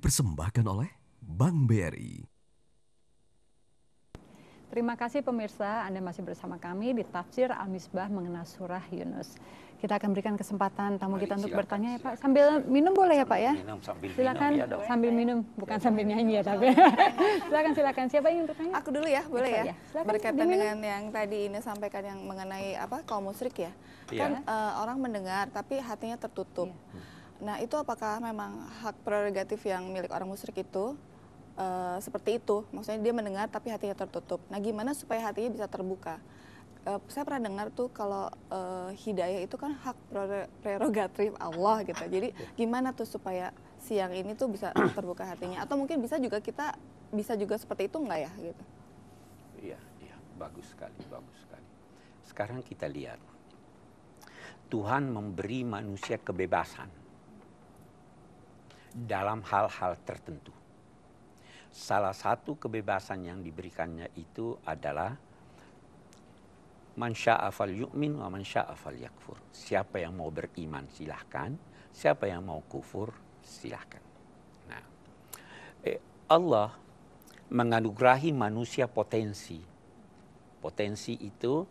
dipersembahkan oleh Bank BRI. Terima kasih pemirsa, Anda masih bersama kami di Tafsir Al-Misbah mengenai surah Yunus. Kita akan berikan kesempatan tamu kita untuk bertanya ya Pak. Sambil minum boleh ya Pak ya? Silakan sambil minum, bukan sambil nyanyi ya tapi. Silakan. Siapa yang ingin bertanya? Aku dulu ya, boleh ya? Berkaitan dengan yang tadi ini sampaikan yang mengenai kaum musyrik ya. Kan orang mendengar tapi hatinya tertutup. Nah, itu apakah memang hak prerogatif yang milik orang musyrik itu seperti itu? Maksudnya dia mendengar tapi hatinya tertutup. Nah, gimana supaya hatinya bisa terbuka? Saya pernah dengar tuh kalau hidayah itu kan hak prerogatif Allah gitu. Jadi gimana tuh supaya siang ini tuh bisa terbuka hatinya? Atau mungkin bisa juga kita bisa juga seperti itu enggak ya gitu? Iya, bagus sekali. Sekarang kita lihat. Tuhan memberi manusia kebebasan dalam hal-hal tertentu. Salah satu kebebasan yang diberikannya itu adalah man syaa falyu'min wa man syaa falyakfur. Siapa yang mau beriman silahkan, siapa yang mau kufur silahkan. Nah, Allah menganugerahi manusia potensi. Potensi itu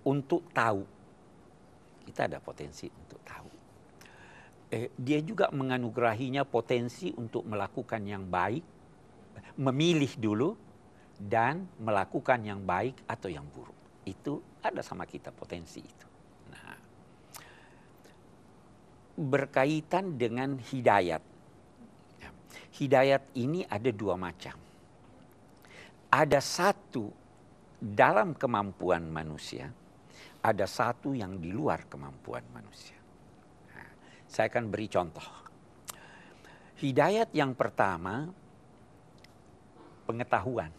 untuk tahu. Kita ada potensi untuk tahu. Dia juga menganugerahinya potensi untuk melakukan yang baik, memilih dulu, dan melakukan yang baik atau yang buruk. Itu ada sama kita potensi itu. Nah, berkaitan dengan hidayat. Hidayat ini ada dua macam. Ada satu dalam kemampuan manusia, ada satu yang di luar kemampuan manusia. Nah, saya akan beri contoh. Hidayat yang pertama, pengetahuan.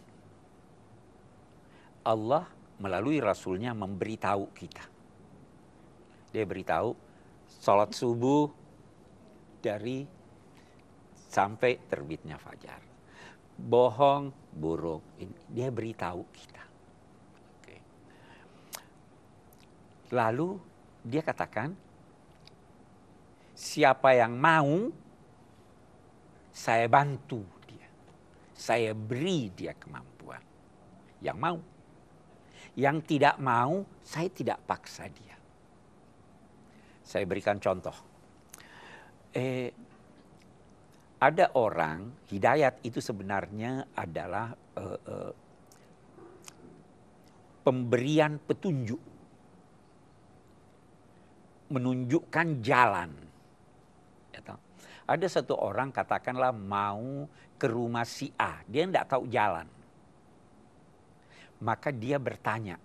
Allah melalui Rasulnya memberitahu kita. Dia beritahu sholat subuh dari sampai terbitnya fajar. Bohong, buruk. Dia beritahu kita. Oke. Lalu dia katakan, siapa yang mau, saya bantu. Saya beri dia kemampuan. Yang mau. Yang tidak mau, saya tidak paksa dia. Saya berikan contoh. Ada orang, hidayat itu sebenarnya adalah pemberian petunjuk. Menunjukkan jalan. Ada satu orang katakanlah mau ke rumah si A. Dia tidak tahu jalan. Maka dia bertanya,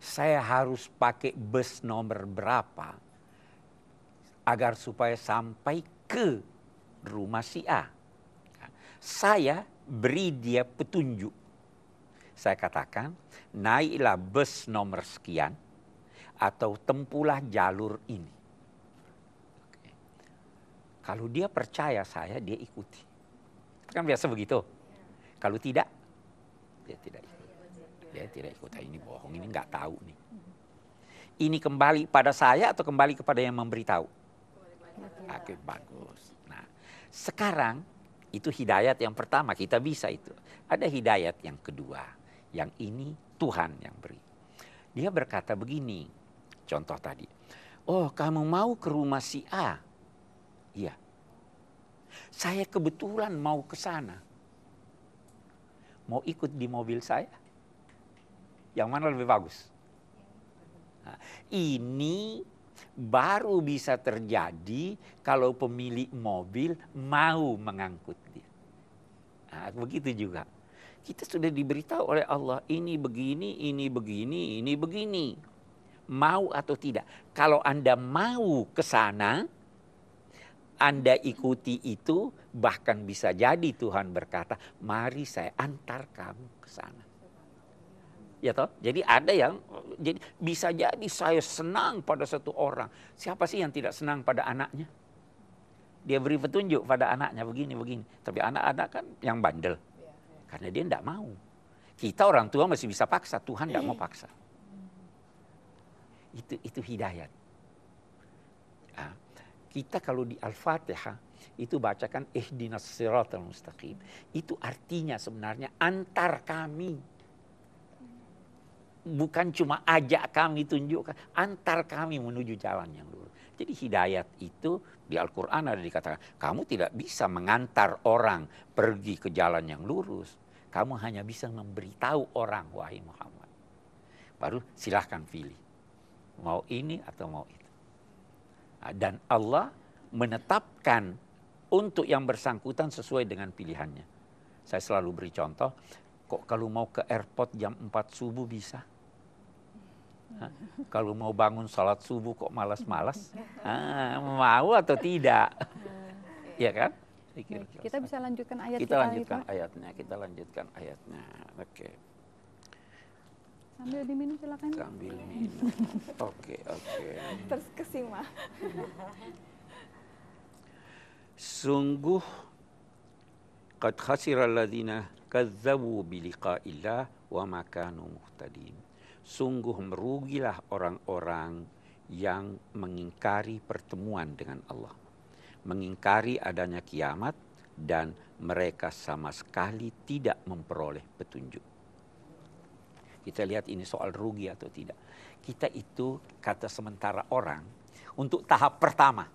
saya harus pakai bus nomor berapa agar supaya sampai ke rumah si A. Saya beri dia petunjuk. Saya katakan, naiklah bus nomor sekian atau tempuhlah jalur ini. Kalau dia percaya saya, dia ikuti. Kan biasa begitu. Kalau tidak, dia tidak ikut. Dia tidak ikut. Ini bohong, ini nggak tahu nih. Ini kembali pada saya atau kembali kepada yang memberitahu? Oke, bagus. Nah, sekarang itu hidayat yang pertama, kita bisa itu. Ada hidayat yang kedua, yang ini Tuhan yang beri. Dia berkata begini, contoh tadi. Oh, kamu mau ke rumah si A? Iya. Saya kebetulan mau ke sana. Mau ikut di mobil saya? Yang mana lebih bagus? Nah, ini baru bisa terjadi kalau pemilik mobil mau mengangkut dia. Nah, begitu juga. Kita sudah diberitahu oleh Allah, ini begini, ini begini, ini begini. Mau atau tidak. Kalau Anda mau ke sana, Anda ikuti itu, bahkan bisa jadi Tuhan berkata, mari saya antar kamu ke sana. Ya toh? Jadi ada yang, jadi bisa jadi saya senang pada satu orang. Siapa sih yang tidak senang pada anaknya? Dia beri petunjuk pada anaknya begini. Tapi anak-anak kan yang bandel. Karena dia tidak mau. Kita orang tua masih bisa paksa, Tuhan tidak mau paksa. Itu hidayat. Nah, Kita kalau di Al-Fatihah itu bacakan ihdinas siratal mustaqim. Itu artinya sebenarnya antar kami. Bukan cuma ajak kami, tunjukkan, antar kami menuju jalan yang lurus. Jadi hidayat itu di Al-Quran ada dikatakan, kamu tidak bisa mengantar orang pergi ke jalan yang lurus. Kamu hanya bisa memberitahu orang, wahai Muhammad. Baru silahkan pilih. Mau ini atau mau itu. Dan Allah menetapkan untuk yang bersangkutan sesuai dengan pilihannya. Saya selalu beri contoh, kok kalau mau ke airport jam 4 subuh bisa? Kalau mau bangun salat subuh kok malas-malas? Mau atau tidak? Ya kan? Kita bisa lanjutkan ayat kita lanjutkan ayatnya. Kita lanjutkan ayatnya. Oke. Sambil diminum silakan. Sambil minum. Oke. Terus kesima. Sungguh qad khasira alladziina kadzdzabu bi liqa'illah wa ma kanu muhtadin. Sungguh merugilah orang-orang yang mengingkari pertemuan dengan Allah. Mengingkari adanya kiamat dan mereka sama sekali tidak memperoleh petunjuk. Kita lihat ini soal rugi atau tidak. Kita itu kata sementara orang untuk tahap pertama.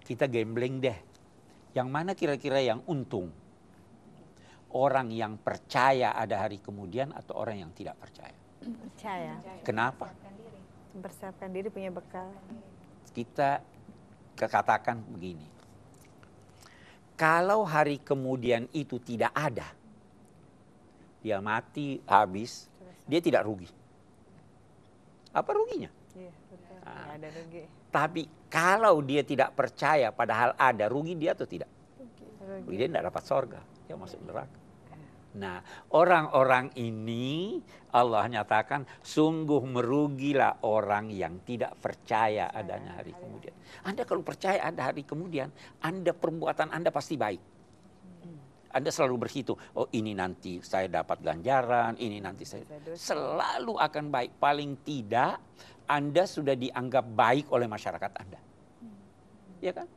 Kita gambling deh. Yang mana kira-kira yang untung? Orang yang percaya ada hari kemudian atau orang yang tidak percaya? Percaya. Kenapa? Mempersiapkan diri, punya bekal. Kita katakan begini. Kalau hari kemudian itu tidak ada, dia mati, habis, dia tidak rugi. Apa ruginya? Iya, betul. Nggak ada rugi. Tapi kalau dia tidak percaya padahal ada, rugi dia atau tidak? Rugi. Dia tidak dapat sorga, dia masuk neraka. Nah, orang-orang ini Allah nyatakan sungguh merugilah orang yang tidak percaya adanya hari kemudian. Anda kalau percaya ada hari kemudian, perbuatan Anda pasti baik. Anda selalu berhitung, oh ini nanti saya dapat ganjaran, ini nanti saya selalu akan baik. Paling tidak Anda sudah dianggap baik oleh masyarakat Anda. Ya kan?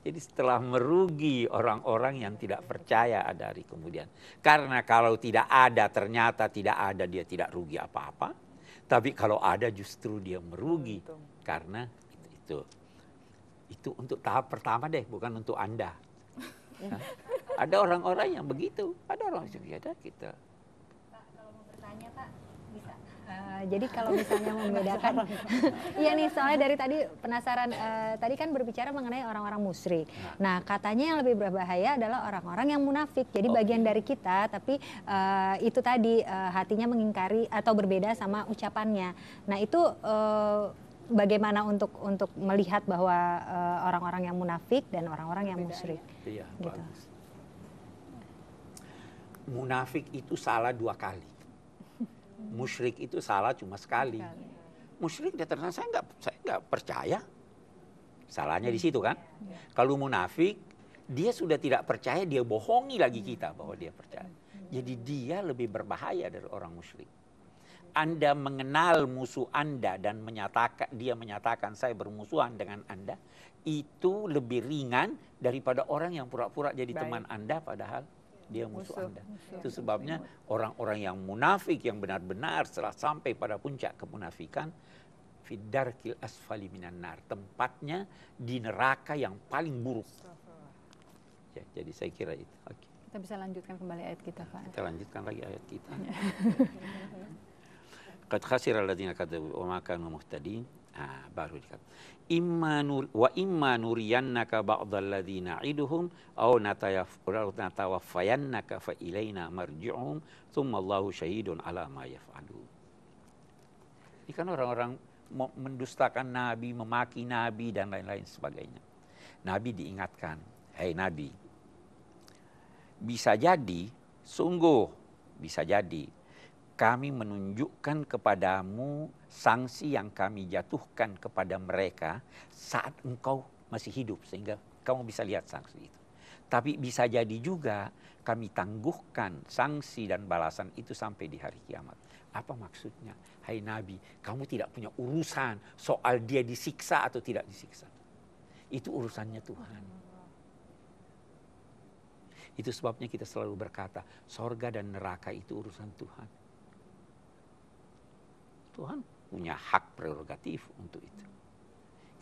Jadi setelah merugi orang-orang yang tidak percaya ada hari kemudian. Karena kalau tidak ada, ternyata tidak ada, dia tidak rugi apa-apa. Tapi kalau ada justru dia merugi. Karena itu untuk tahap pertama deh, bukan untuk Anda. Ada orang-orang yang begitu. Ada orang yang ada kita. Pak, kalau mau bertanya Pak, bisa. Jadi kalau misalnya membedakan, iya nih soalnya dari tadi penasaran, tadi kan berbicara mengenai orang-orang musyrik. Nah katanya yang lebih berbahaya adalah orang-orang yang munafik. Jadi bagian dari kita, tapi itu tadi hatinya mengingkari atau berbeda sama ucapannya. Nah itu bagaimana untuk melihat bahwa orang-orang yang munafik dan orang-orang yang musyrik. Iya, gitu. Bagus. Munafik itu salah 2 kali. Musyrik itu salah cuma sekali. Musyrik dia ternyata saya nggak percaya. Salahnya di situ kan. Kalau munafik dia sudah tidak percaya, dia bohongi lagi kita bahwa dia percaya. Jadi dia lebih berbahaya dari orang musyrik. Anda mengenal musuh Anda dan dia menyatakan saya bermusuhan dengan Anda, itu lebih ringan daripada orang yang pura-pura jadi teman Anda padahal dia musuh Anda. Itu sebabnya orang-orang yang munafik yang benar-benar setelah sampai pada puncak kemunafikan, fiddarkil asfali minan nar, tempatnya di neraka yang paling buruk. Ya, jadi saya kira itu. Okay. Kita bisa lanjutkan kembali ayat kita, Pak. Kita lanjutkan lagi ayat kita. Qad khasira alladziina kadzdzabu wa ma kanu muhtadin. Baru dikatakan imma nuriyannaka ba'dal ladzina na'iduhum aw natawaffayannaka fa ilaina marji'uhum tsumma Allahu syahidun 'ala ma yaf'alun. Ini kan orang-orang mendustakan Nabi, memaki Nabi dan lain-lain sebagainya. Nabi diingatkan, "Hei Nabi, bisa jadi, sungguh bisa jadi kami menunjukkan kepadamu sanksi yang kami jatuhkan kepada mereka saat engkau masih hidup, sehingga kamu bisa lihat sanksi itu. Tapi bisa jadi juga kami tangguhkan sanksi dan balasan itu sampai di hari kiamat." Apa maksudnya? Hai Nabi, kamu tidak punya urusan soal dia disiksa atau tidak disiksa. Itu urusannya Tuhan. Itu sebabnya kita selalu berkata, sorga dan neraka itu urusan Tuhan. Tuhan punya hak prerogatif untuk itu.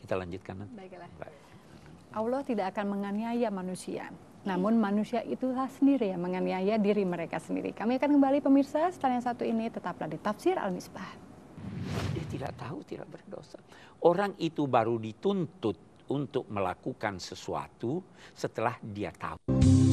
Kita lanjutkan nanti. Baiklah. Allah tidak akan menganiaya manusia. Namun manusia itulah sendiri yang menganiaya diri mereka sendiri. Kami akan kembali pemirsa setelah yang satu ini, tetaplah di Tafsir Al-Misbah. Dia tidak tahu, tidak berdosa. Orang itu baru dituntut untuk melakukan sesuatu setelah dia tahu.